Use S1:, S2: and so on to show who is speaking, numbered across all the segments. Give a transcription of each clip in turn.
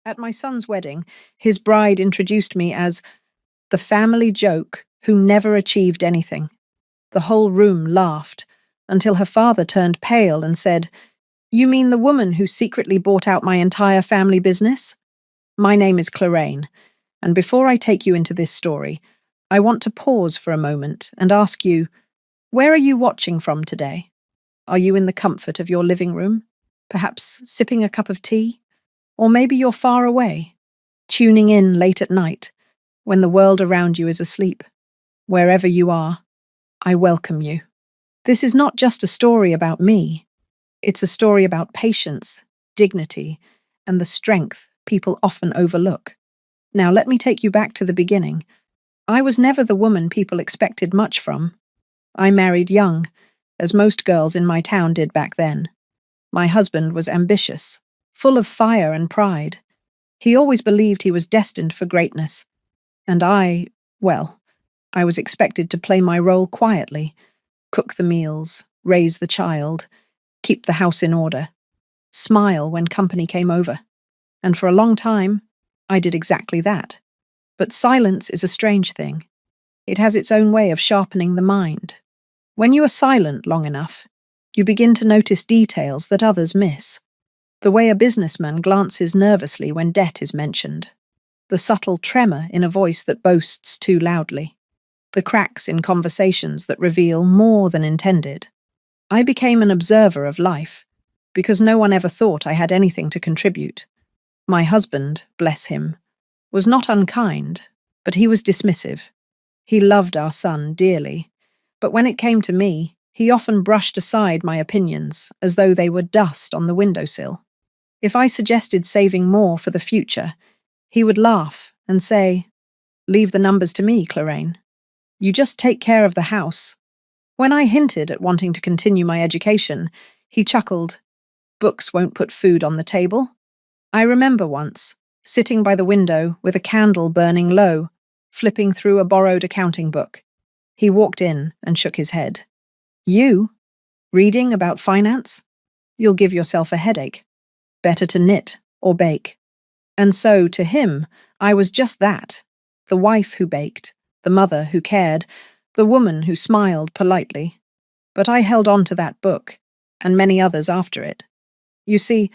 S1: At my son's wedding, his bride introduced me as the family joke who never achieved anything. The whole room laughed, until her father turned pale and said, "You mean the woman who secretly bought out my entire family business?" My name is Clarraine, and before I take you into this story, I want to pause for a moment and ask you, where are you watching from today? Are you in the comfort of your living room, perhaps sipping a cup of tea? Or maybe you're far away, tuning in late at night, when the world around you is asleep. Wherever you are, I welcome you. This is not just a story about me. It's a story about patience, dignity, and the strength people often overlook. Now, let me take you back to the beginning. I was never the woman people expected much from. I married young, as most girls in my town did back then. My husband was ambitious, full of fire and pride. He always believed he was destined for greatness. And well, I was expected to play my role quietly, cook the meals, raise the child, keep the house in order, smile when company came over. And for a long time, I did exactly that. But silence is a strange thing. It has its own way of sharpening the mind. When you are silent long enough, you begin to notice details that others miss. The way a businessman glances nervously when debt is mentioned. The subtle tremor in a voice that boasts too loudly. The cracks in conversations that reveal more than intended. I became an observer of life, because no one ever thought I had anything to contribute. My husband, bless him, was not unkind, but he was dismissive. He loved our son dearly, but when it came to me, he often brushed aside my opinions as though they were dust on the windowsill. If I suggested saving more for the future, he would laugh and say, "Leave the numbers to me, Clarraine. You just take care of the house." When I hinted at wanting to continue my education, he chuckled, "Books won't put food on the table." I remember once, sitting by the window with a candle burning low, flipping through a borrowed accounting book. He walked in and shook his head. "You? Reading about finance? You'll give yourself a headache. Better to knit or bake." And so, to him, I was just that, the wife who baked, the mother who cared, the woman who smiled politely. But I held on to that book, and many others after it. You see,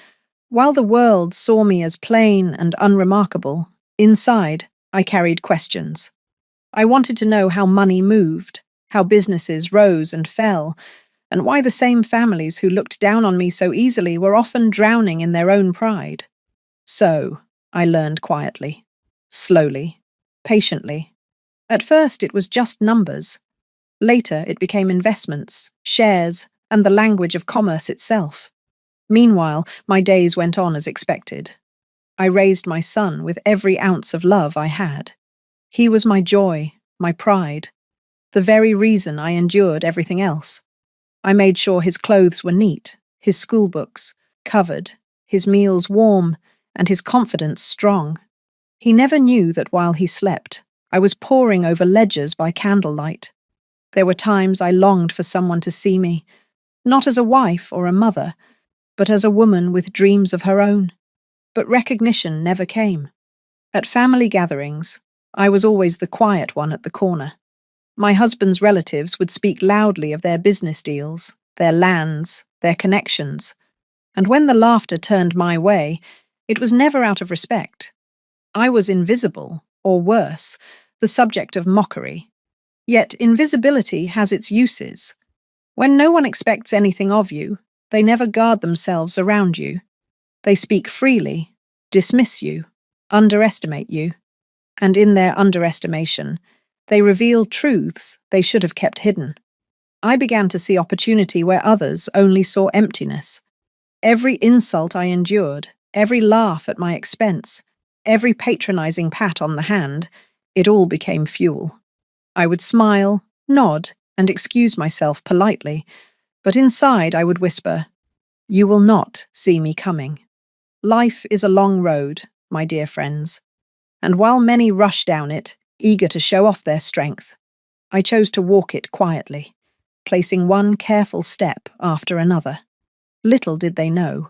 S1: while the world saw me as plain and unremarkable, inside I carried questions. I wanted to know how money moved, how businesses rose and fell, and why the same families who looked down on me so easily were often drowning in their own pride. So, I learned quietly, slowly, patiently. At first it was just numbers. Later it became investments, shares, and the language of commerce itself. Meanwhile, my days went on as expected. I raised my son with every ounce of love I had. He was my joy, my pride, the very reason I endured everything else. I made sure his clothes were neat, his schoolbooks covered, his meals warm, and his confidence strong. He never knew that while he slept, I was poring over ledgers by candlelight. There were times I longed for someone to see me, not as a wife or a mother, but as a woman with dreams of her own. But recognition never came. At family gatherings, I was always the quiet one at the corner. My husband's relatives would speak loudly of their business deals, their lands, their connections. And when the laughter turned my way, it was never out of respect. I was invisible, or worse, the subject of mockery. Yet invisibility has its uses. When no one expects anything of you, they never guard themselves around you. They speak freely, dismiss you, underestimate you. And in their underestimation, they reveal truths they should have kept hidden. I began to see opportunity where others only saw emptiness. Every insult I endured, every laugh at my expense, every patronizing pat on the hand, it all became fuel. I would smile, nod, and excuse myself politely, but inside I would whisper, "You will not see me coming." Life is a long road, my dear friends, and while many rush down it, eager to show off their strength, I chose to walk it quietly, placing one careful step after another. Little did they know,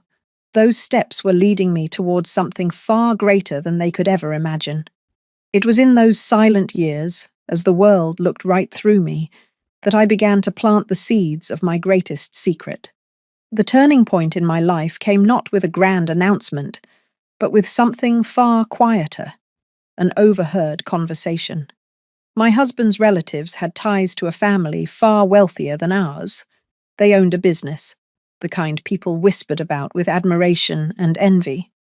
S1: Those steps were leading me towards something far greater than they could ever imagine. It was in those silent years, as the world looked right through me, that I began to plant the seeds of my greatest secret. The turning point in my life came not with a grand announcement, but with something far quieter, an overheard conversation. My husband's relatives had ties to a family far wealthier than ours. They owned a business, the kind people whispered about with admiration and envy.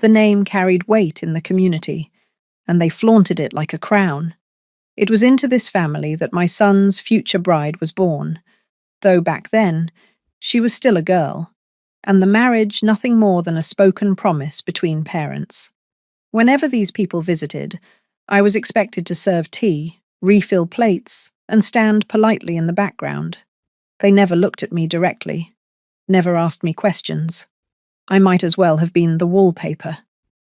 S1: The name carried weight in the community, and they flaunted it like a crown. It was into this family that my son's future bride was born, though back then she was still a girl, and the marriage nothing more than a spoken promise between parents. Whenever these people visited, I was expected to serve tea, refill plates, and stand politely in the background. They never looked at me directly, never asked me questions. I might as well have been the wallpaper.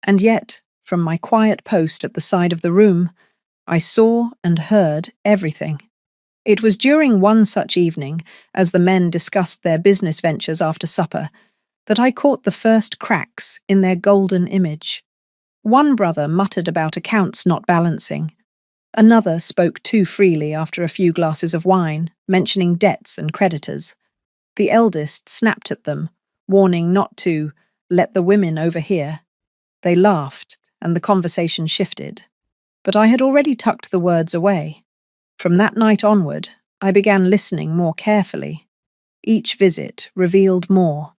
S1: And yet, from my quiet post at the side of the room, I saw and heard everything. It was during one such evening, as the men discussed their business ventures after supper, that I caught the first cracks in their golden image. One brother muttered about accounts not balancing. Another spoke too freely after a few glasses of wine, mentioning debts and creditors. The eldest snapped at them, warning not to let the women overhear. They laughed, and the conversation shifted. But I had already tucked the words away. From that night onward, I began listening more carefully. Each visit revealed more.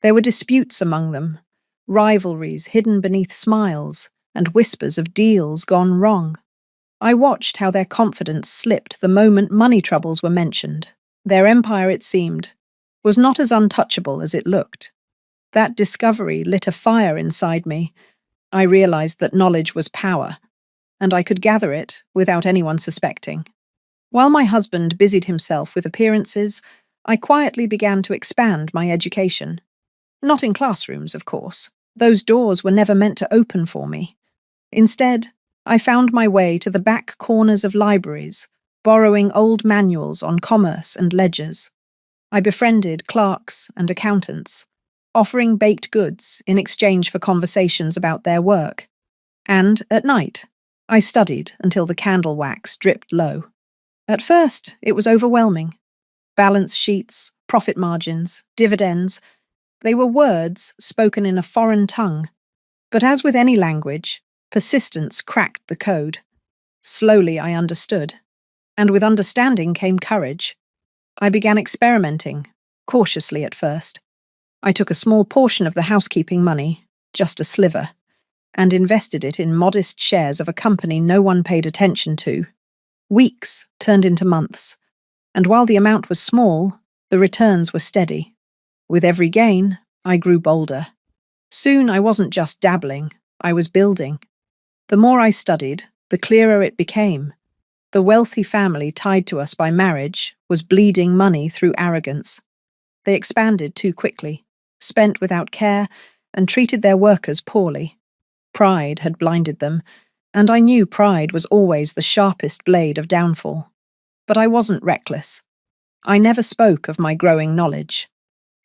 S1: There were disputes among them, rivalries hidden beneath smiles, and whispers of deals gone wrong. I watched how their confidence slipped the moment money troubles were mentioned. Their empire, it seemed, was not as untouchable as it looked. That discovery lit a fire inside me. I realized that knowledge was power, and I could gather it without anyone suspecting. While my husband busied himself with appearances, I quietly began to expand my education. Not in classrooms, of course. Those doors were never meant to open for me. Instead, I found my way to the back corners of libraries, borrowing old manuals on commerce and ledgers. I befriended clerks and accountants, offering baked goods in exchange for conversations about their work. And, at night, I studied until the candle wax dripped low. At first, it was overwhelming. Balance sheets, profit margins, dividends. They were words spoken in a foreign tongue. But as with any language, persistence cracked the code. Slowly I understood. And with understanding came courage. I began experimenting, cautiously at first. I took a small portion of the housekeeping money, just a sliver, and invested it in modest shares of a company no one paid attention to. Weeks turned into months, and while the amount was small, the returns were steady. With every gain, I grew bolder. Soon I wasn't just dabbling, I was building. The more I studied, the clearer it became. The wealthy family tied to us by marriage was bleeding money through arrogance. They expanded too quickly, spent without care, and treated their workers poorly. Pride had blinded them, and I knew pride was always the sharpest blade of downfall. But I wasn't reckless. I never spoke of my growing knowledge.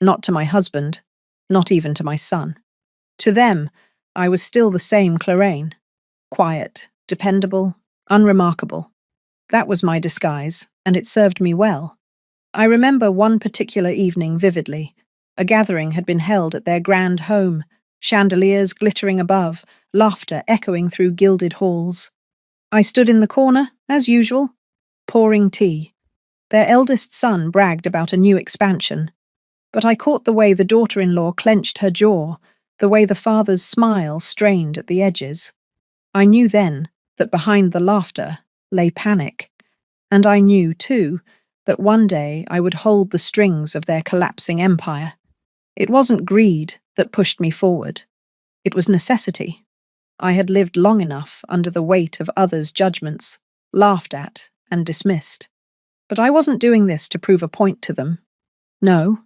S1: Not to my husband, not even to my son. To them, I was still the same Clarraine. Quiet, dependable, unremarkable. That was my disguise, and it served me well. I remember one particular evening vividly. A gathering had been held at their grand home, chandeliers glittering above, laughter echoing through gilded halls. I stood in the corner, as usual, pouring tea. Their eldest son bragged about a new expansion, but I caught the way the daughter-in-law clenched her jaw, the way the father's smile strained at the edges. I knew then that behind the laughter lay panic, and I knew, too, that one day I would hold the strings of their collapsing empire. It wasn't greed that pushed me forward. It was necessity. I had lived long enough under the weight of others' judgments, laughed at and dismissed. But I wasn't doing this to prove a point to them. No,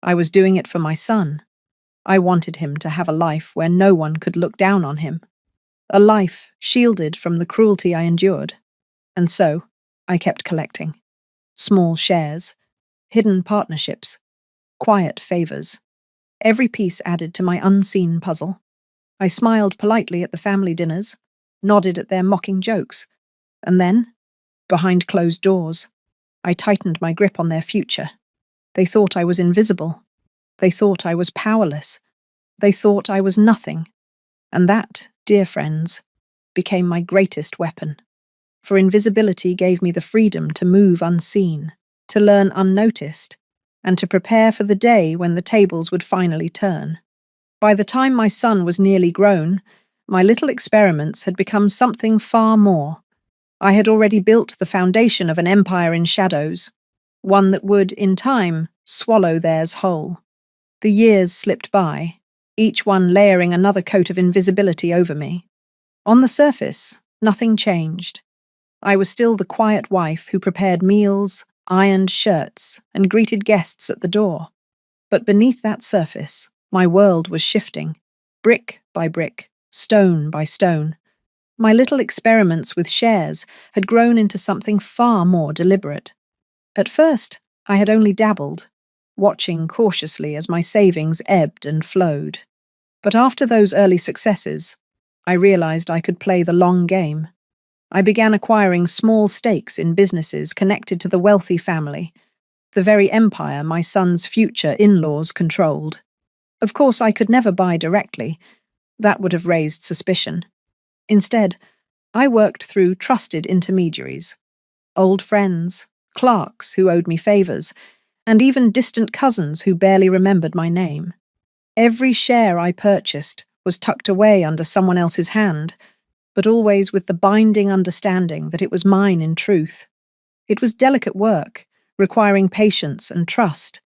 S1: I was doing it for my son. I wanted him to have a life where no one could look down on him. A life shielded from the cruelty I endured. And so, I kept collecting. Small shares, hidden partnerships, quiet favors. Every piece added to my unseen puzzle. I smiled politely at the family dinners, nodded at their mocking jokes, and then, behind closed doors, I tightened my grip on their future. They thought I was invisible. They thought I was powerless. They thought I was nothing. And that, dear friends, became my greatest weapon. For invisibility gave me the freedom to move unseen, to learn unnoticed, and to prepare for the day when the tables would finally turn. By the time my son was nearly grown, my little experiments had become something far more. I had already built the foundation of an empire in shadows, one that would, in time, swallow theirs whole. The years slipped by, each one layering another coat of invisibility over me. On the surface, nothing changed. I was still the quiet wife who prepared meals, ironed shirts, and greeted guests at the door. But beneath that surface, my world was shifting, brick by brick, stone by stone. My little experiments with shares had grown into something far more deliberate. At first, I had only dabbled, watching cautiously as my savings ebbed and flowed. But after those early successes, I realized I could play the long game. I began acquiring small stakes in businesses connected to the wealthy family, the very empire my son's future in-laws controlled. Of course, I could never buy directly. That would have raised suspicion. Instead, I worked through trusted intermediaries, old friends, clerks who owed me favors, and even distant cousins who barely remembered my name. Every share I purchased was tucked away under someone else's hand, but always with the binding understanding that it was mine in truth. It was delicate work, requiring patience and trust,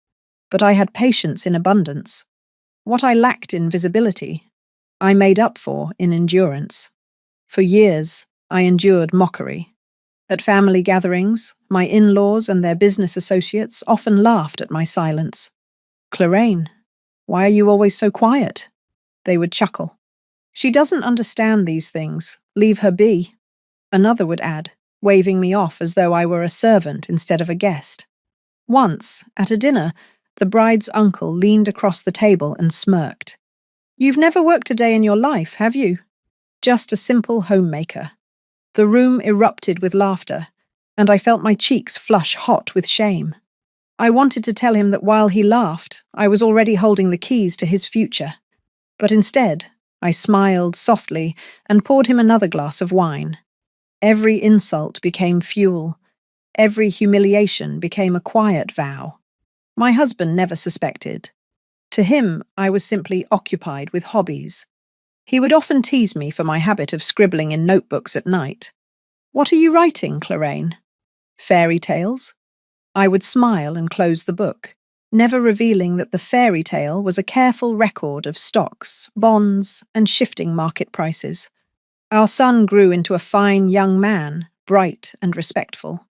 S1: but I had patience in abundance. What I lacked in visibility, I made up for in endurance. For years, I endured mockery. At family gatherings, my in-laws and their business associates often laughed at my silence. "Clarraine, why are you always so quiet?" They would chuckle. "She doesn't understand these things. Leave her be." Another would add, waving me off as though I were a servant instead of a guest. Once, at a dinner, the bride's uncle leaned across the table and smirked. "You've never worked a day in your life, have you? Just a simple homemaker." The room erupted with laughter, and I felt my cheeks flush hot with shame. I wanted to tell him that while he laughed, I was already holding the keys to his future. But instead, I smiled softly and poured him another glass of wine. Every insult became fuel. Every humiliation became a quiet vow. My husband never suspected. To him, I was simply occupied with hobbies. He would often tease me for my habit of scribbling in notebooks at night. "What are you writing, Clarraine?" "Fairy tales." I would smile and close the book, never revealing that the fairy tale was a careful record of stocks, bonds, and shifting market prices. Our son grew into a fine young man, bright and respectful.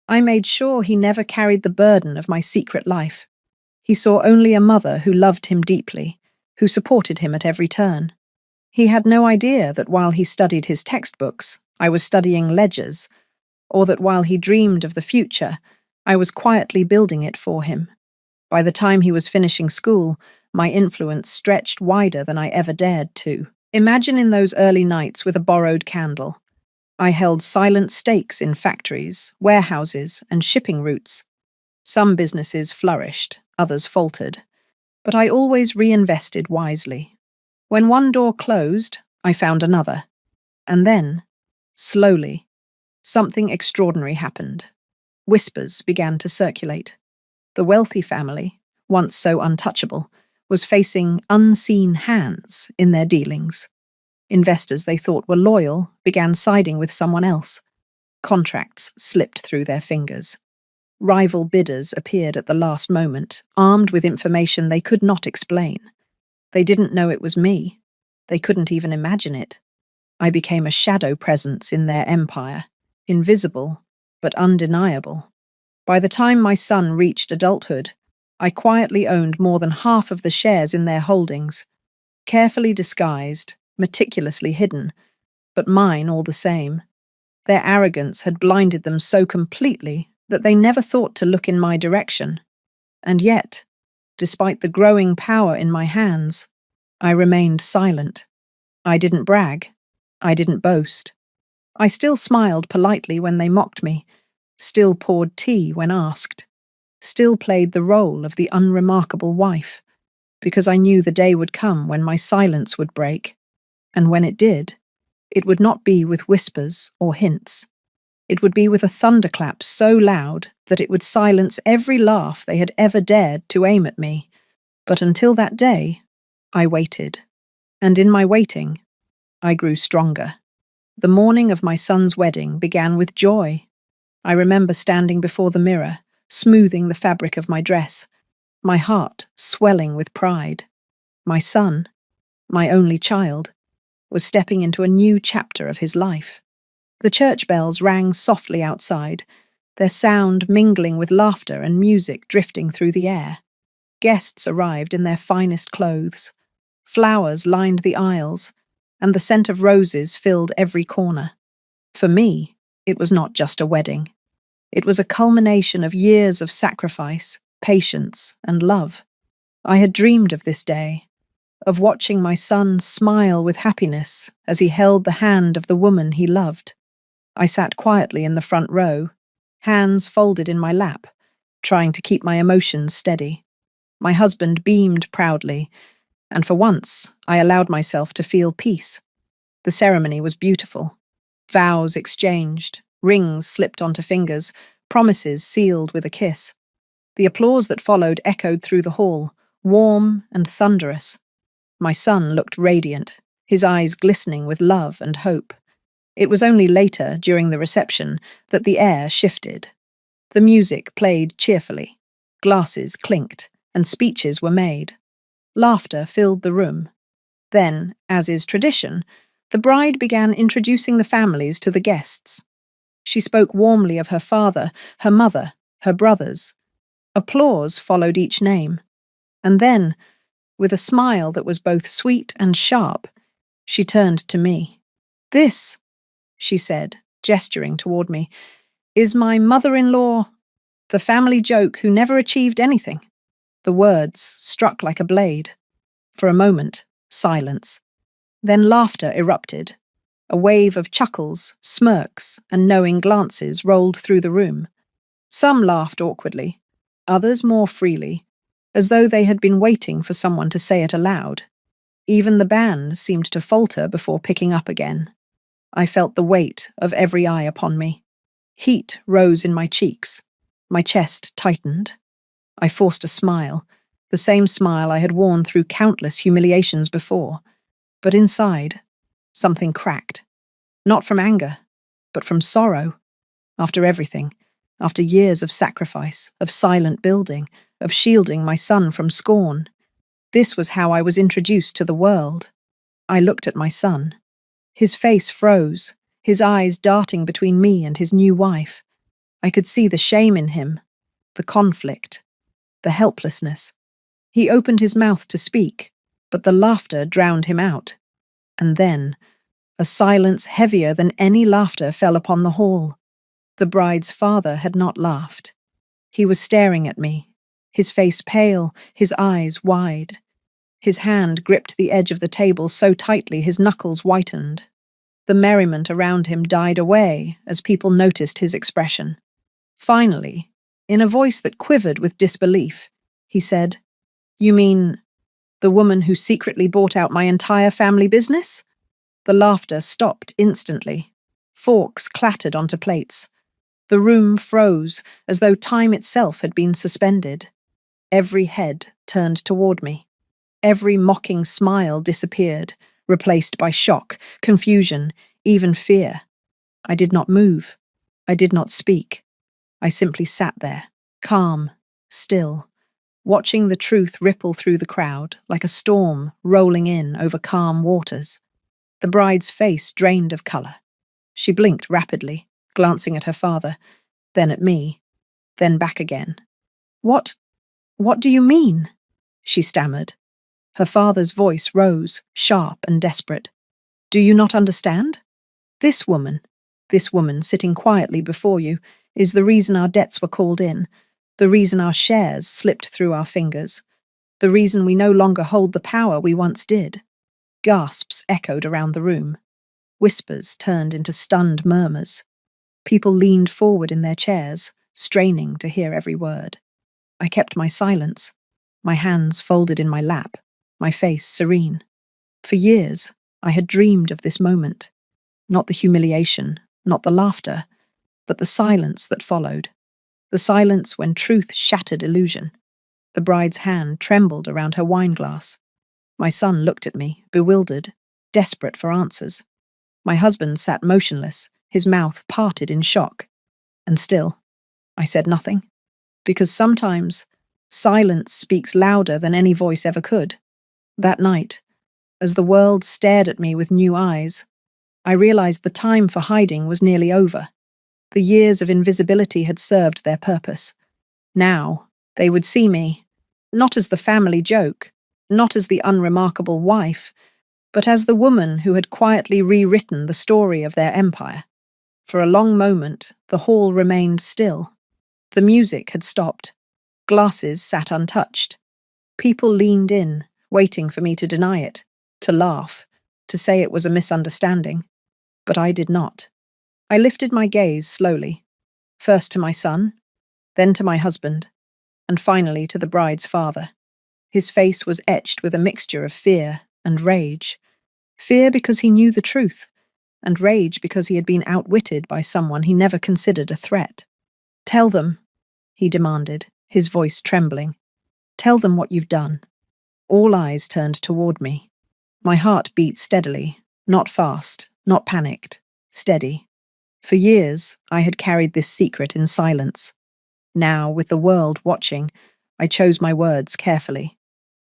S1: I made sure he never carried the burden of my secret life. He saw only a mother who loved him deeply, who supported him at every turn. He had no idea that while he studied his textbooks, I was studying ledgers, or that while he dreamed of the future, I was quietly building it for him. By the time he was finishing school, my influence stretched wider than I ever dared to. Imagine in those early nights with a borrowed candle. I held silent stakes in factories, warehouses, and shipping routes. Some businesses flourished, others faltered, but I always reinvested wisely. When one door closed, I found another. And then, slowly, something extraordinary happened. Whispers began to circulate. The wealthy family, once so untouchable, was facing unseen hands in their dealings. Investors they thought were loyal began siding with someone else. Contracts slipped through their fingers. Rival bidders appeared at the last moment, armed with information they could not explain. They didn't know it was me. They couldn't even imagine it. I became a shadow presence in their empire, invisible but undeniable. By the time my son reached adulthood, I quietly owned more than half of the shares in their holdings, carefully disguised, meticulously hidden, but mine all the same. Their arrogance had blinded them so completely that they never thought to look in my direction. And yet, Despite the growing power in my hands, I remained silent. I didn't brag. I didn't boast. I still smiled politely when they mocked me, still poured tea when asked, still played the role of the unremarkable wife, because I knew the day would come when my silence would break, and when it did, it would not be with whispers or hints. It would be with a thunderclap so loud that it would silence every laugh they had ever dared to aim at me. But until that day, I waited. And in my waiting, I grew stronger. The morning of my son's wedding began with joy. I remember standing before the mirror, smoothing the fabric of my dress, my heart swelling with pride. My son, my only child, was stepping into a new chapter of his life. The church bells rang softly outside, their sound mingling with laughter and music drifting through the air. Guests arrived in their finest clothes. Flowers lined the aisles, and the scent of roses filled every corner. For me, it was not just a wedding. It was a culmination of years of sacrifice, patience, and love. I had dreamed of this day, of watching my son smile with happiness as he held the hand of the woman he loved. I sat quietly in the front row, hands folded in my lap, trying to keep my emotions steady. My husband beamed proudly, and for once I allowed myself to feel peace. The ceremony was beautiful. Vows exchanged, rings slipped onto fingers, promises sealed with a kiss. The applause that followed echoed through the hall, warm and thunderous. My son looked radiant, his eyes glistening with love and hope. It was only later, during the reception, that the air shifted. The music played cheerfully, glasses clinked, and speeches were made. Laughter filled the room. Then, as is tradition, the bride began introducing the families to the guests. She spoke warmly of her father, her mother, her brothers. Applause followed each name. And then, with a smile that was both sweet and sharp, she turned to me. "This," she said, gesturing toward me, "is my mother-in-law, the family joke who never achieved anything." The words struck like a blade. For a moment, silence. Then laughter erupted. A wave of chuckles, smirks, and knowing glances rolled through the room. Some laughed awkwardly, others more freely, as though they had been waiting for someone to say it aloud. Even the band seemed to falter before picking up again. I felt the weight of every eye upon me. Heat rose in my cheeks. My chest tightened. I forced a smile, the same smile I had worn through countless humiliations before. But inside, something cracked. Not from anger, but from sorrow. After everything, after years of sacrifice, of silent building, of shielding my son from scorn, this was how I was introduced to the world. I looked at my son. His face froze, his eyes darting between me and his new wife. I could see the shame in him, the conflict, the helplessness. He opened his mouth to speak, but the laughter drowned him out. And then, a silence heavier than any laughter fell upon the hall. The bride's father had not laughed. He was staring at me, his face pale, his eyes wide. His hand gripped the edge of the table so tightly his knuckles whitened. The merriment around him died away as people noticed his expression. Finally, in a voice that quivered with disbelief, he said, "You mean the woman who secretly bought out my entire family business?" The laughter stopped instantly. Forks clattered onto plates. The room froze, as though time itself had been suspended. Every head turned toward me. Every mocking smile disappeared, replaced by shock, confusion, even fear. I did not move. I did not speak. I simply sat there, calm, still, watching the truth ripple through the crowd like a storm rolling in over calm waters. The bride's face drained of colour. She blinked rapidly, glancing at her father, then at me, then back again. What do you mean?" she stammered. Her father's voice rose, sharp and desperate. "Do you not understand? This woman sitting quietly before you, is the reason our debts were called in, the reason our shares slipped through our fingers, The reason we no longer hold the power we once did. Gasps echoed around the room. Whispers turned into stunned murmurs. People leaned forward in their chairs, straining to hear every word. I kept my silence, my hands folded in my lap, my face serene. For years, I had dreamed of this moment. Not the humiliation, not the laughter, but the silence that followed. The silence when truth shattered illusion. The bride's hand trembled around her wineglass. My son looked at me, bewildered, desperate for answers. My husband sat motionless, his mouth parted in shock. And still, I said nothing. Because sometimes, silence speaks louder than any voice ever could. That night, as the world stared at me with new eyes, I realized the time for hiding was nearly over. The years of invisibility had served their purpose. Now, they would see me, not as the family joke, not as the unremarkable wife, but as the woman who had quietly rewritten the story of their empire. For a long moment, the hall remained still. The music had stopped. Glasses sat untouched. People leaned in, waiting for me to deny it, to laugh, to say it was a misunderstanding. But I did not. I lifted my gaze slowly, first to my son, then to my husband, and finally to the bride's father. His face was etched with a mixture of fear and rage. Fear because he knew the truth, and rage because he had been outwitted by someone he never considered a threat. "Tell them," he demanded, his voice trembling. "Tell them what you've done." All eyes turned toward me. My heart beat steadily, not fast, not panicked, steady. For years, I had carried this secret in silence. Now, with the world watching, I chose my words carefully.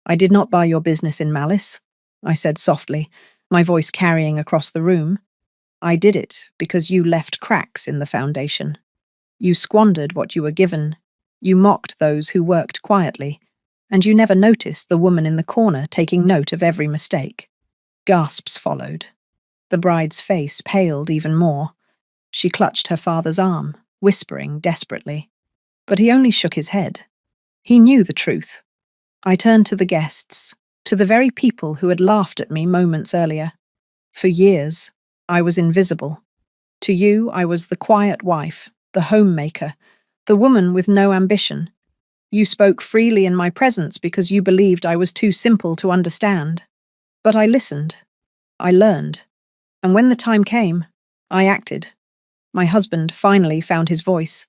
S1: "I did not buy your business in malice," I said softly, my voice carrying across the room. "I did it because you left cracks in the foundation. You squandered what you were given. You mocked those who worked quietly. And you never noticed the woman in the corner taking note of every mistake." Gasps followed. The bride's face paled even more. She clutched her father's arm, whispering desperately. But he only shook his head. He knew the truth. I turned to the guests, to the very people who had laughed at me moments earlier. For years, I was invisible. To you, I was the quiet wife, the homemaker, the woman with no ambition. You spoke freely in my presence because you believed I was too simple to understand. But I listened. I learned. And when the time came, I acted. My husband finally found his voice.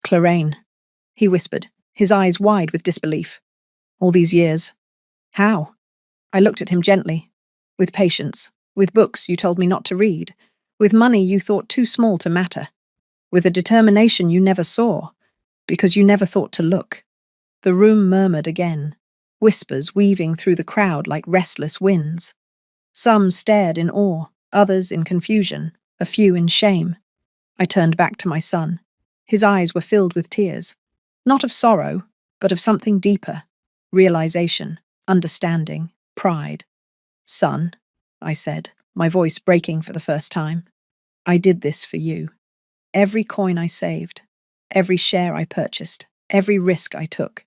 S1: "Clarraine," he whispered, his eyes wide with disbelief. "All these years. How?" I looked at him gently. "With patience. With books you told me not to read. With money you thought too small to matter. With a determination you never saw, because you never thought to look." The room murmured again, whispers weaving through the crowd like restless winds. Some stared in awe, others in confusion, a few in shame. I turned back to my son. His eyes were filled with tears, not of sorrow, but of something deeper: realization, understanding, pride. "Son," I said, my voice breaking for the first time, "I did this for you. Every coin I saved, every share I purchased, every risk I took.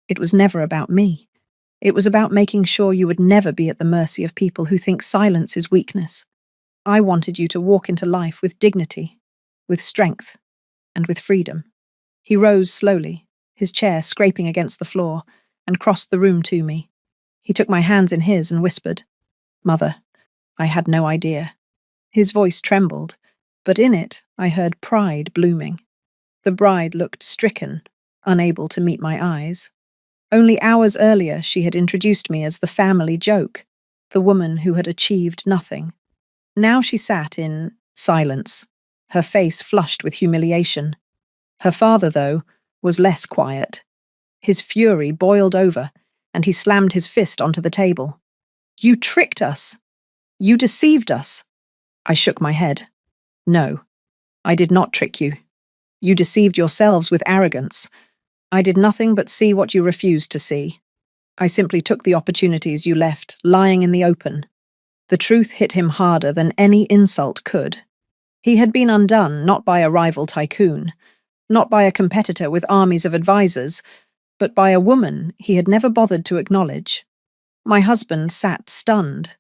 S1: It was never about me. It was about making sure you would never be at the mercy of people who think silence is weakness. I wanted you to walk into life with dignity, with strength, and with freedom." He rose slowly, his chair scraping against the floor, and crossed the room to me. He took my hands in his and whispered, "Mother, I had no idea." His voice trembled, but in it I heard pride blooming. The bride looked stricken, unable to meet my eyes. Only hours earlier she had introduced me as the family joke, the woman who had achieved nothing. Now she sat in silence, her face flushed with humiliation. Her father, though, was less quiet. His fury boiled over, and he slammed his fist onto the table. "You tricked us! You deceived us!" I shook my head. "No, I did not trick you. You deceived yourselves with arrogance. I did nothing but see what you refused to see. I simply took the opportunities you left, lying in the open." The truth hit him harder than any insult could. He had been undone not by a rival tycoon, not by a competitor with armies of advisors, but by a woman he had never bothered to acknowledge. My husband sat stunned,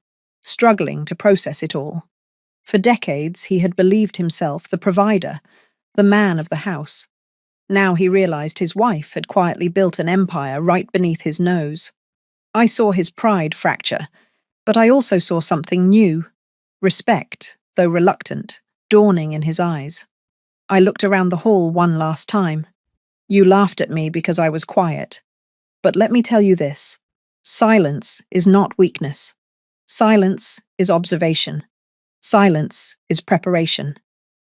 S1: struggling to process it all. For decades he had believed himself the provider, the man of the house. Now he realized his wife had quietly built an empire right beneath his nose. I saw his pride fracture, but I also saw something new, respect, though reluctant, dawning in his eyes. I looked around the hall one last time. You laughed at me because I was quiet. But let me tell you this. Silence is not weakness. Silence is observation. Silence is preparation.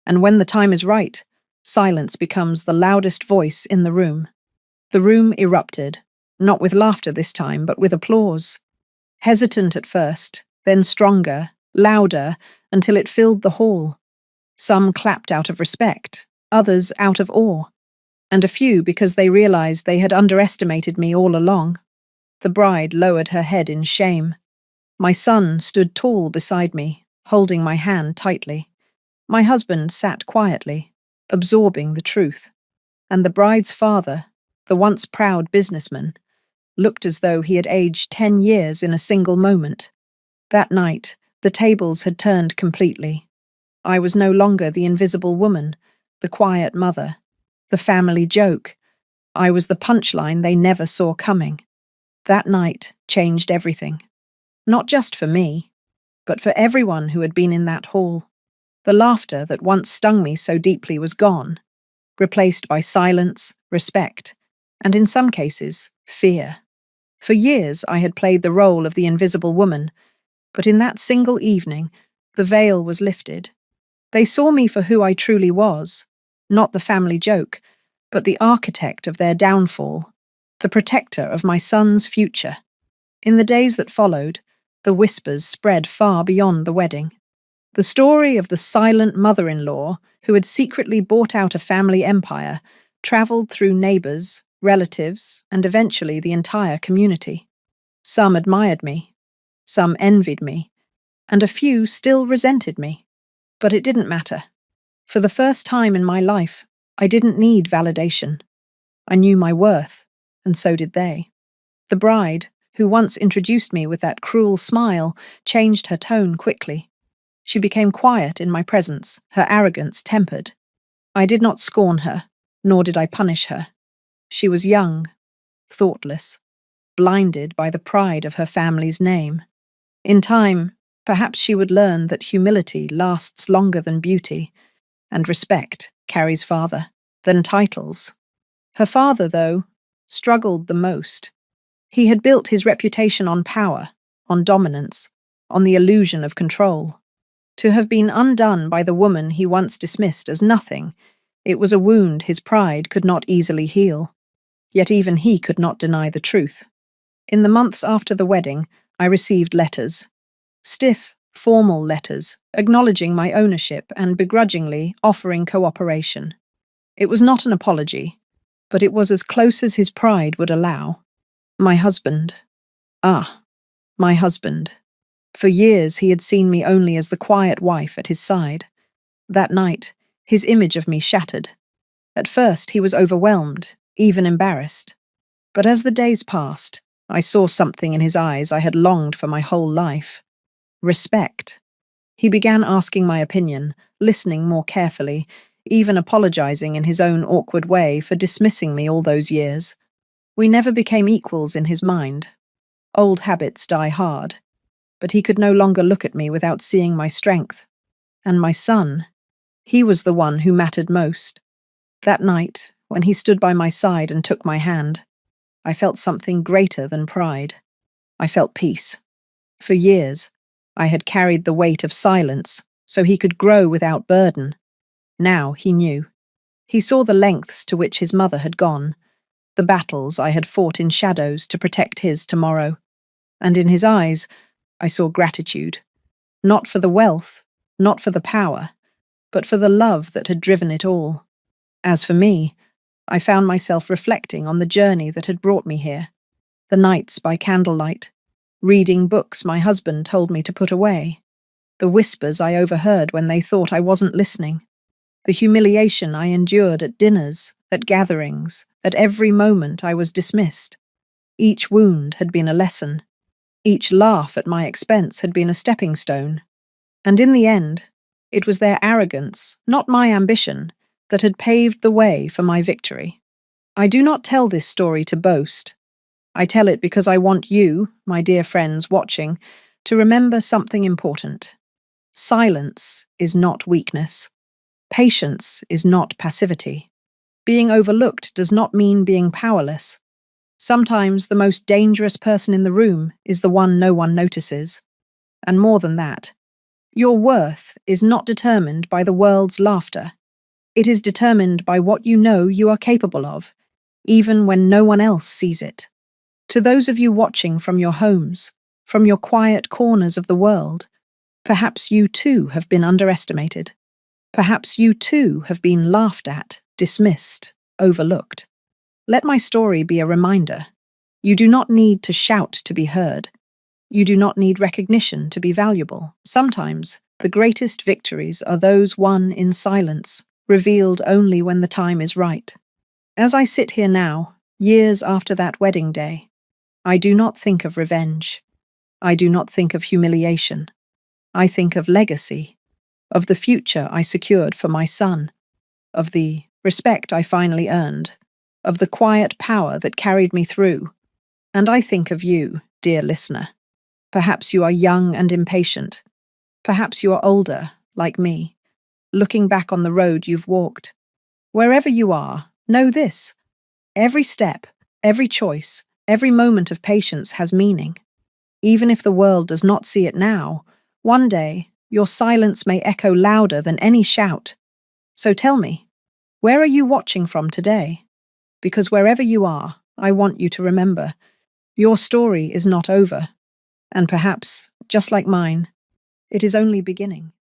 S1: And when the time is right, silence becomes the loudest voice in the room. The room erupted, not with laughter this time, but with applause. Hesitant at first, then stronger, louder, until it filled the hall. Some clapped out of respect, others out of awe, and a few because they realized they had underestimated me all along. The bride lowered her head in shame. My son stood tall beside me, holding my hand tightly. My husband sat quietly, absorbing the truth. And the bride's father, the once proud businessman, looked as though he had aged 10 years in a single moment. That night, the tables had turned completely. I was no longer the invisible woman, the quiet mother, the family joke. I was the punchline they never saw coming. That night changed everything. Not just for me, but for everyone who had been in that hall. The laughter that once stung me so deeply was gone, replaced by silence, respect, and in some cases, fear. For years I had played the role of the invisible woman, but in that single evening, the veil was lifted. They saw me for who I truly was, not the family joke, but the architect of their downfall, the protector of my son's future. In the days that followed, the whispers spread far beyond the wedding. The story of the silent mother-in-law who had secretly bought out a family empire travelled through neighbours, relatives, and eventually the entire community. Some admired me, some envied me, and a few still resented me. But it didn't matter. For the first time in my life, I didn't need validation. I knew my worth, and so did they. The bride, who once introduced me with that cruel smile, changed her tone quickly. She became quiet in my presence, her arrogance tempered. I did not scorn her, nor did I punish her. She was young, thoughtless, blinded by the pride of her family's name. In time, perhaps she would learn that humility lasts longer than beauty, and respect carries farther than titles. Her father, though, struggled the most. He had built his reputation on power, on dominance, on the illusion of control. To have been undone by the woman he once dismissed as nothing, it was a wound his pride could not easily heal. Yet even he could not deny the truth. In the months after the wedding, I received letters. Stiff, formal letters, acknowledging my ownership and begrudgingly offering cooperation. It was not an apology, but it was as close as his pride would allow. My husband. My husband. For years he had seen me only as the quiet wife at his side. That night, his image of me shattered. At first he was overwhelmed, even embarrassed. But as the days passed, I saw something in his eyes I had longed for my whole life. Respect. He began asking my opinion, listening more carefully, even apologizing in his own awkward way for dismissing me all those years. We never became equals in his mind. Old habits die hard. But he could no longer look at me without seeing my strength. And my son, he was the one who mattered most. That night, when he stood by my side and took my hand, I felt something greater than pride. I felt peace. For years, I had carried the weight of silence so he could grow without burden. Now he knew. He saw the lengths to which his mother had gone, the battles I had fought in shadows to protect his tomorrow. And in his eyes, I saw gratitude. Not for the wealth, not for the power, but for the love that had driven it all. As for me, I found myself reflecting on the journey that had brought me here, the nights by candlelight, reading books my husband told me to put away, the whispers I overheard when they thought I wasn't listening, the humiliation I endured at dinners, at gatherings, At every moment I was dismissed. Each wound had been a lesson. Each laugh at my expense had been a stepping stone. And in the end, it was their arrogance, not my ambition, that had paved the way for my victory. I do not tell this story to boast. I tell it because I want you, my dear friends watching, to remember something important. Silence is not weakness. Patience is not passivity. Being overlooked does not mean being powerless. Sometimes the most dangerous person in the room is the one no one notices. And more than that, your worth is not determined by the world's laughter. It is determined by what you know you are capable of, even when no one else sees it. To those of you watching from your homes, from your quiet corners of the world, perhaps you too have been underestimated. Perhaps you too have been laughed at, dismissed, overlooked. Let my story be a reminder. You do not need to shout to be heard. You do not need recognition to be valuable. Sometimes, the greatest victories are those won in silence, revealed only when the time is right. As I sit here now, years after that wedding day, I do not think of revenge. I do not think of humiliation. I think of legacy, of the future I secured for my son, of the respect I finally earned, of the quiet power that carried me through. And I think of you, dear listener. Perhaps you are young and impatient. Perhaps you are older, like me, looking back on the road you've walked. Wherever you are, know this. Every step, every choice, every moment of patience has meaning. Even if the world does not see it now, one day your silence may echo louder than any shout. So tell me, where are you watching from today? Because wherever you are, I want you to remember, your story is not over. And perhaps, just like mine, it is only beginning.